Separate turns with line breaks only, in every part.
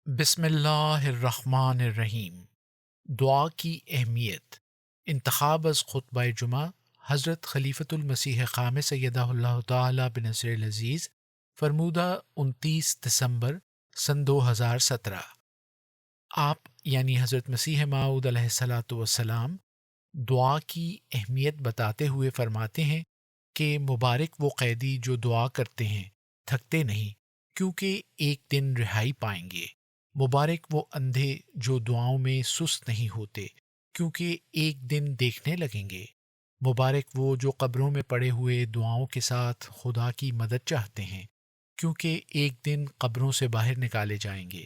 بسم اللہ الرحمن الرحیم۔ دعا کی اہمیت۔ انتخاب از خطبہ جمعہ حضرت خلیفۃ المسیح خامس سیدہ اللہ تعالی بنصر العزیز، فرمودہ 29 دسمبر سن 2017۔ آپ یعنی حضرت مسیح موعود علیہ الصلاۃ والسلام دعا کی اہمیت بتاتے ہوئے فرماتے ہیں کہ مبارک وہ قیدی جو دعا کرتے ہیں، تھکتے نہیں، کیونکہ ایک دن رہائی پائیں گے۔ مبارک وہ اندھے جو دعاؤں میں سست نہیں ہوتے، کیونکہ ایک دن دیکھنے لگیں گے۔ مبارک وہ جو قبروں میں پڑے ہوئے دعاؤں کے ساتھ خدا کی مدد چاہتے ہیں، کیونکہ ایک دن قبروں سے باہر نکالے جائیں گے۔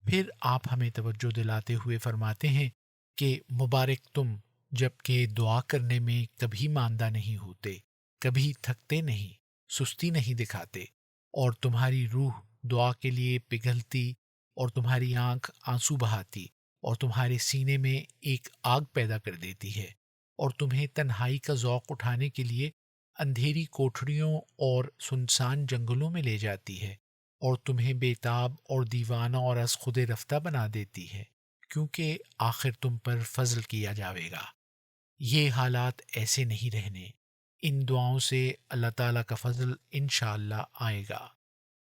پھر آپ ہمیں توجہ دلاتے ہوئے فرماتے ہیں کہ مبارک تم جب کہ دعا کرنے میں کبھی ماندہ نہیں ہوتے، کبھی تھکتے نہیں، سستی نہیں دکھاتے، اور تمہاری روح دعا کے لیے پگھلتی اور تمہاری آنکھ آنسو بہاتی اور تمہارے سینے میں ایک آگ پیدا کر دیتی ہے، اور تمہیں تنہائی کا ذوق اٹھانے کے لیے اندھیری کوٹھڑیوں اور سنسان جنگلوں میں لے جاتی ہے، اور تمہیں بے تاب اور دیوانہ اور از خود رفتہ بنا دیتی ہے، کیونکہ آخر تم پر فضل کیا جاوے گا۔ یہ حالات ایسے نہیں رہنے، ان دعاؤں سے اللہ تعالیٰ کا فضل انشاءاللہ آئے گا۔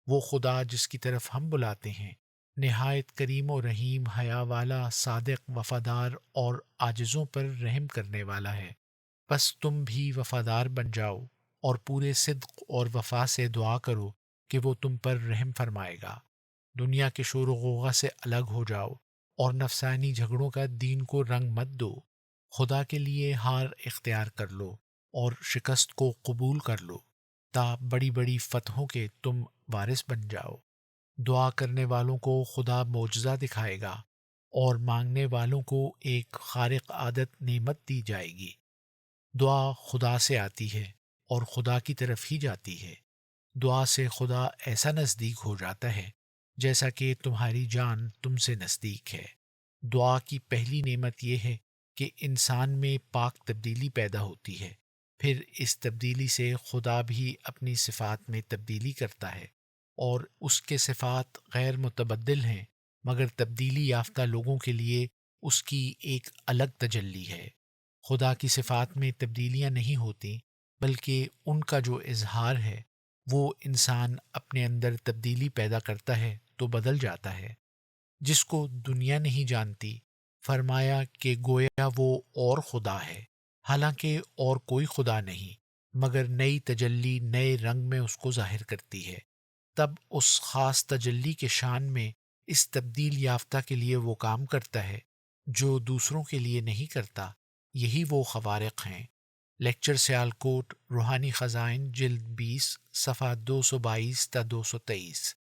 وہ خدا جس کی طرف ہم بلاتے ہیں نہایت کریم و رحیم، حیا والا، صادق، وفادار اور عاجزوں پر رحم کرنے والا ہے۔ بس تم بھی وفادار بن جاؤ اور پورے صدق اور وفا سے دعا کرو کہ وہ تم پر رحم فرمائے گا۔ دنیا کے شور و غوغا سے الگ ہو جاؤ اور نفسانی جھگڑوں کا دین کو رنگ مت دو۔ خدا کے لیے ہار اختیار کر لو اور شکست کو قبول کر لو، تا بڑی بڑی فتحوں کے تم وارث بن جاؤ۔ دعا کرنے والوں کو خدا معجزہ دکھائے گا، اور مانگنے والوں کو ایک خارق عادت نعمت دی جائے گی۔ دعا خدا سے آتی ہے اور خدا کی طرف ہی جاتی ہے۔ دعا سے خدا ایسا نزدیک ہو جاتا ہے جیسا کہ تمہاری جان تم سے نزدیک ہے۔ دعا کی پہلی نعمت یہ ہے کہ انسان میں پاک تبدیلی پیدا ہوتی ہے، پھر اس تبدیلی سے خدا بھی اپنی صفات میں تبدیلی کرتا ہے، اور اس کے صفات غیر متبدل ہیں، مگر تبدیلی یافتہ لوگوں کے لیے اس کی ایک الگ تجلی ہے۔ خدا کی صفات میں تبدیلیاں نہیں ہوتی، بلکہ ان کا جو اظہار ہے وہ انسان اپنے اندر تبدیلی پیدا کرتا ہے تو بدل جاتا ہے۔ جس کو دنیا نہیں جانتی، فرمایا کہ گویا وہ اور خدا ہے، حالانکہ اور کوئی خدا نہیں، مگر نئی تجلی نئے رنگ میں اس کو ظاہر کرتی ہے۔ تب اس خاص تجلی کے شان میں اس تبدیل یافتہ کے لیے وہ کام کرتا ہے جو دوسروں کے لیے نہیں کرتا۔ یہی وہ خوارق ہیں۔ لیکچر سیالکوٹ، روحانی خزائن، جلد 20، صفحہ 222 تا 223۔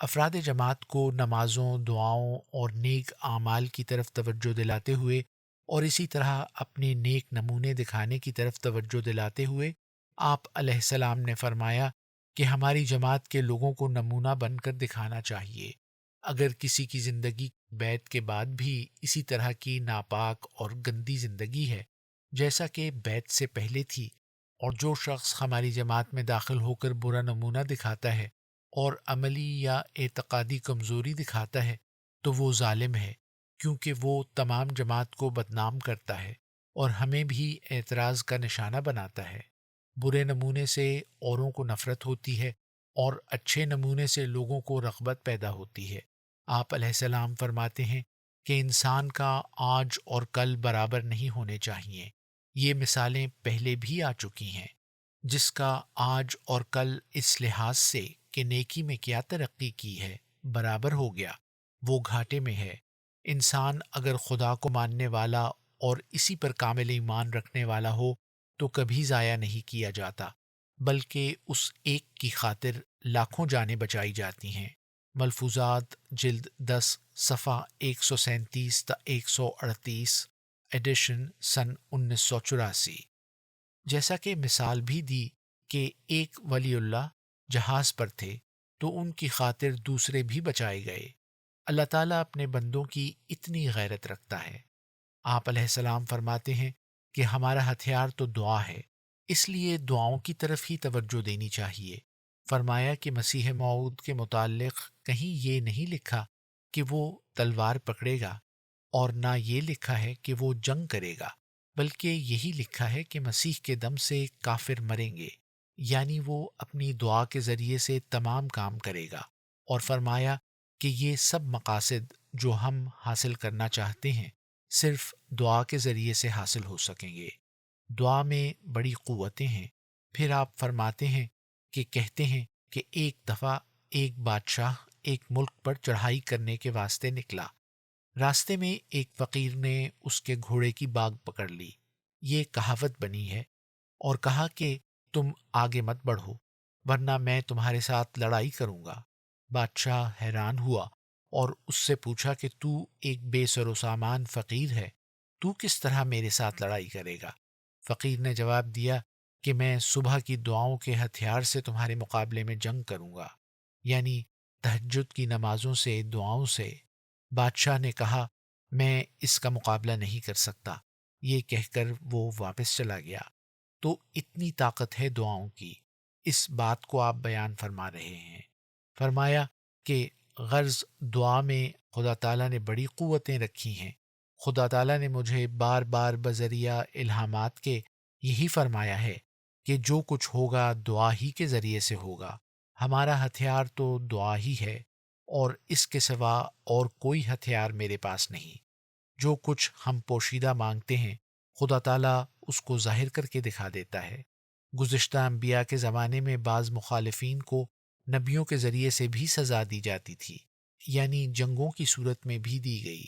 افراد جماعت کو نمازوں، دعاؤں اور نیک اعمال کی طرف توجہ دلاتے ہوئے، اور اسی طرح اپنے نیک نمونے دکھانے کی طرف توجہ دلاتے ہوئے، آپ علیہ السلام نے فرمایا کہ ہماری جماعت کے لوگوں کو نمونہ بن کر دکھانا چاہیے۔ اگر کسی کی زندگی بیعت کے بعد بھی اسی طرح کی ناپاک اور گندی زندگی ہے جیسا کہ بیعت سے پہلے تھی، اور جو شخص ہماری جماعت میں داخل ہو کر برا نمونہ دکھاتا ہے اور عملی یا اعتقادی کمزوری دکھاتا ہے، تو وہ ظالم ہے، کیونکہ وہ تمام جماعت کو بدنام کرتا ہے اور ہمیں بھی اعتراض کا نشانہ بناتا ہے۔ برے نمونے سے اوروں کو نفرت ہوتی ہے، اور اچھے نمونے سے لوگوں کو رغبت پیدا ہوتی ہے۔ آپ علیہ السلام فرماتے ہیں کہ انسان کا آج اور کل برابر نہیں ہونے چاہیے۔ یہ مثالیں پہلے بھی آ چکی ہیں۔ جس کا آج اور کل اس لحاظ سے کہ نیکی میں کیا ترقی کی ہے برابر ہو گیا، وہ گھاٹے میں ہے۔ انسان اگر خدا کو ماننے والا اور اسی پر کامل ایمان رکھنے والا ہو تو کبھی ضائع نہیں کیا جاتا، بلکہ اس ایک کی خاطر لاکھوں جانیں بچائی جاتی ہیں۔ ملفوظات، جلد 10، صفحہ 137 تا 138، ایڈیشن سن 1984۔ جیسا کہ مثال بھی دی کہ ایک ولی اللہ جہاز پر تھے تو ان کی خاطر دوسرے بھی بچائے گئے۔ اللہ تعالیٰ اپنے بندوں کی اتنی غیرت رکھتا ہے۔ آپ علیہ السلام فرماتے ہیں کہ ہمارا ہتھیار تو دعا ہے، اس لیے دعاؤں کی طرف ہی توجہ دینی چاہیے۔ فرمایا کہ مسیح موعود کے متعلق کہیں یہ نہیں لکھا کہ وہ تلوار پکڑے گا، اور نہ یہ لکھا ہے کہ وہ جنگ کرے گا، بلکہ یہی لکھا ہے کہ مسیح کے دم سے کافر مریں گے، یعنی وہ اپنی دعا کے ذریعے سے تمام کام کرے گا۔ اور فرمایا کہ یہ سب مقاصد جو ہم حاصل کرنا چاہتے ہیں صرف دعا کے ذریعے سے حاصل ہو سکیں گے۔ دعا میں بڑی قوتیں ہیں۔ پھر آپ فرماتے ہیں کہ کہتے ہیں کہ ایک دفعہ ایک بادشاہ ایک ملک پر چڑھائی کرنے کے واسطے نکلا۔ راستے میں ایک فقیر نے اس کے گھوڑے کی باگ پکڑ لی، یہ کہاوت بنی ہے، اور کہا کہ تم آگے مت بڑھو ورنہ میں تمہارے ساتھ لڑائی کروں گا۔ بادشاہ حیران ہوا اور اس سے پوچھا کہ تو ایک بے سر و سامان فقیر ہے، تو کس طرح میرے ساتھ لڑائی کرے گا؟ فقیر نے جواب دیا کہ میں صبح کی دعاؤں کے ہتھیار سے تمہارے مقابلے میں جنگ کروں گا، یعنی تہجد کی نمازوں سے، دعاؤں سے۔ بادشاہ نے کہا میں اس کا مقابلہ نہیں کر سکتا، یہ کہہ کر وہ واپس چلا گیا۔ تو اتنی طاقت ہے دعاؤں کی، اس بات کو آپ بیان فرما رہے ہیں۔ فرمایا کہ غرض دعا میں خدا تعالیٰ نے بڑی قوتیں رکھی ہیں۔ خدا تعالیٰ نے مجھے بار بار بذریعہ الہامات کے یہی فرمایا ہے کہ جو کچھ ہوگا دعا ہی کے ذریعے سے ہوگا۔ ہمارا ہتھیار تو دعا ہی ہے، اور اس کے سوا اور کوئی ہتھیار میرے پاس نہیں۔ جو کچھ ہم پوشیدہ مانگتے ہیں خدا تعالیٰ اس کو ظاہر کر کے دکھا دیتا ہے۔ گزشتہ انبیاء کے زمانے میں بعض مخالفین کو نبیوں کے ذریعے سے بھی سزا دی جاتی تھی، یعنی جنگوں کی صورت میں بھی دی گئی،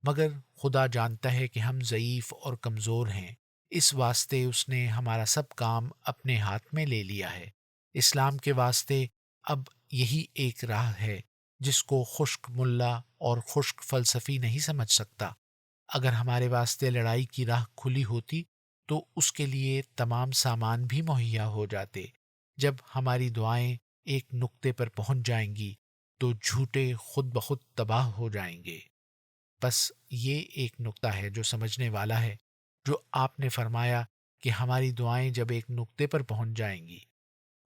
مگر خدا جانتا ہے کہ ہم ضعیف اور کمزور ہیں، اس واسطے اس نے ہمارا سب کام اپنے ہاتھ میں لے لیا ہے۔ اسلام کے واسطے اب یہی ایک راہ ہے جس کو خشک ملا اور خشک فلسفی نہیں سمجھ سکتا۔ اگر ہمارے واسطے لڑائی کی راہ کھلی ہوتی تو اس کے لیے تمام سامان بھی مہیا ہو جاتے۔ جب ہماری دعائیں ایک نقطے پر پہنچ جائیں گی تو جھوٹے خود بخود تباہ ہو جائیں گے۔ بس یہ ایک نقطہ ہے جو سمجھنے والا ہے، جو آپ نے فرمایا کہ ہماری دعائیں جب ایک نقطے پر پہنچ جائیں گی،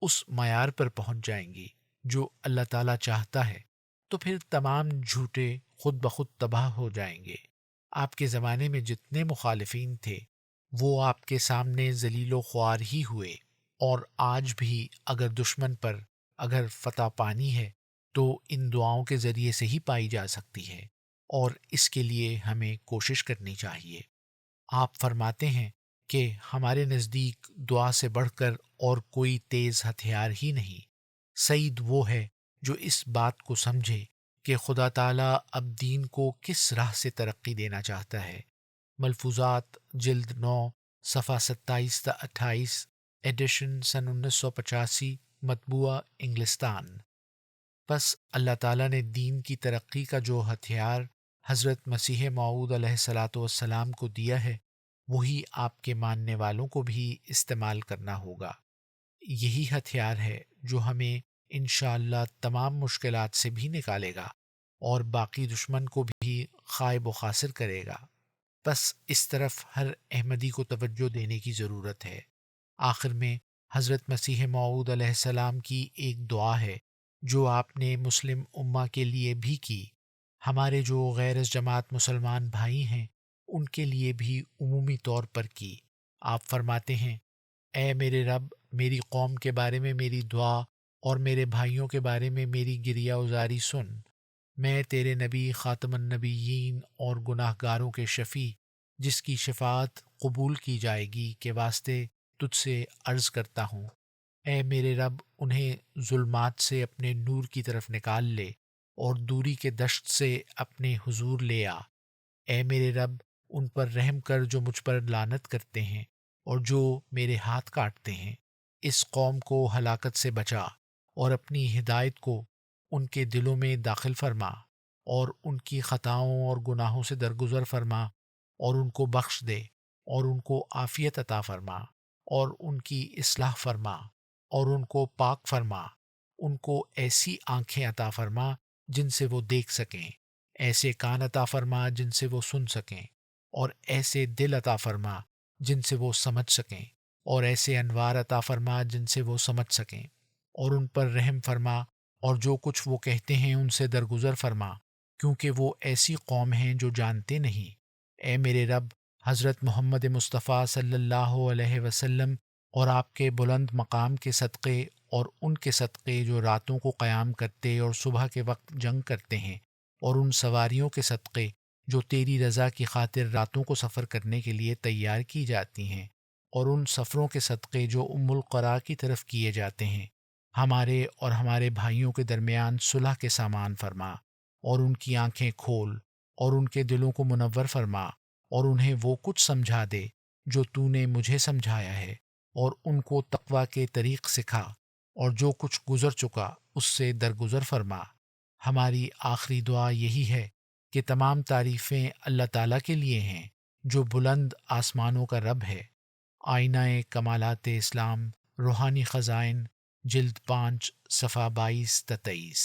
اس معیار پر پہنچ جائیں گی جو اللہ تعالیٰ چاہتا ہے، تو پھر تمام جھوٹے خود بخود تباہ ہو جائیں گے۔ آپ کے زمانے میں جتنے مخالفین تھے وہ آپ کے سامنے ذلیل و خوار ہی ہوئے، اور آج بھی اگر دشمن پر اگر فتح پانی ہے تو ان دعاؤں کے ذریعے سے ہی پائی جا سکتی ہے، اور اس کے لیے ہمیں کوشش کرنی چاہیے۔ آپ فرماتے ہیں کہ ہمارے نزدیک دعا سے بڑھ کر اور کوئی تیز ہتھیار ہی نہیں۔ سعید وہ ہے جو اس بات کو سمجھے کہ خدا تعالیٰ اب دین کو کس راہ سے ترقی دینا چاہتا ہے۔ ملفوظات جلد 9 صفحہ 27 تا 28، ایڈیشن سن 1985، مطبوعہ انگلستان۔ بس اللہ تعالیٰ نے دین کی ترقی کا جو ہتھیار حضرت مسیح موعود علیہ الصلاۃ والسلام کو دیا ہے، وہی آپ کے ماننے والوں کو بھی استعمال کرنا ہوگا۔ یہی ہتھیار ہے جو ہمیں انشاءاللہ تمام مشکلات سے بھی نکالے گا اور باقی دشمن کو بھی خائب و خاسر کرے گا۔ بس اس طرف ہر احمدی کو توجہ دینے کی ضرورت ہے۔ آخر میں حضرت مسیح موعود علیہ السلام کی ایک دعا ہے جو آپ نے مسلم امہ کے لیے بھی کی، ہمارے جو غیر از جماعت مسلمان بھائی ہیں ان کے لیے بھی عمومی طور پر کی۔ آپ فرماتے ہیں اے میرے رب، میری قوم کے بارے میں میری دعا اور میرے بھائیوں کے بارے میں میری گریہ وزاری سن۔ میں تیرے نبی خاتم النبیین اور گناہ گاروں کے شفیع، جس کی شفاعت قبول کی جائے گی، کے واسطے تجھ سے عرض کرتا ہوں۔ اے میرے رب، انہیں ظلمات سے اپنے نور کی طرف نکال لے اور دوری کے دشت سے اپنے حضور لے آ۔ اے میرے رب، ان پر رحم کر جو مجھ پر لعنت کرتے ہیں اور جو میرے ہاتھ کاٹتے ہیں۔ اس قوم کو ہلاکت سے بچا اور اپنی ہدایت کو ان کے دلوں میں داخل فرما، اور ان کی خطاؤں اور گناہوں سے درگزر فرما، اور ان کو بخش دے، اور ان کو عافیت عطا فرما، اور ان کی اصلاح فرما، اور ان کو پاک فرما۔ ان کو ایسی آنکھیں عطا فرما جن سے وہ دیکھ سکیں، ایسے کان عطا فرما جن سے وہ سن سکیں، اور ایسے دل عطا فرما جن سے وہ سمجھ سکیں، اور ایسے انوار عطا فرما جن سے وہ سمجھ سکیں، اور ان پر رحم فرما، اور جو کچھ وہ کہتے ہیں ان سے درگزر فرما، کیونکہ وہ ایسی قوم ہیں جو جانتے نہیں۔ اے میرے رب، حضرت محمد مصطفیٰ صلی اللہ علیہ وسلم اور آپ کے بلند مقام کے صدقے اور ان کے صدقے جو راتوں کو قیام کرتے اور صبح کے وقت جنگ کرتے ہیں، اور ان سواریوں کے صدقے جو تیری رضا کی خاطر راتوں کو سفر کرنے کے لیے تیار کی جاتی ہیں، اور ان سفروں کے صدقے جو القرا کی طرف کیے جاتے ہیں، ہمارے اور ہمارے بھائیوں کے درمیان صلح کے سامان فرما، اور ان کی آنکھیں کھول اور ان کے دلوں کو منور فرما، اور انہیں وہ کچھ سمجھا دے جو تو نے مجھے سمجھایا ہے، اور ان کو تقوی کے طریق سکھا، اور جو کچھ گزر چکا اس سے درگزر فرما۔ ہماری آخری دعا یہی ہے کہ تمام تعریفیں اللہ تعالیٰ کے لیے ہیں جو بلند آسمانوں کا رب ہے۔ آئینہ کمالات اسلام، روحانی خزائن، جلد 5، صفحہ 22 تا 23۔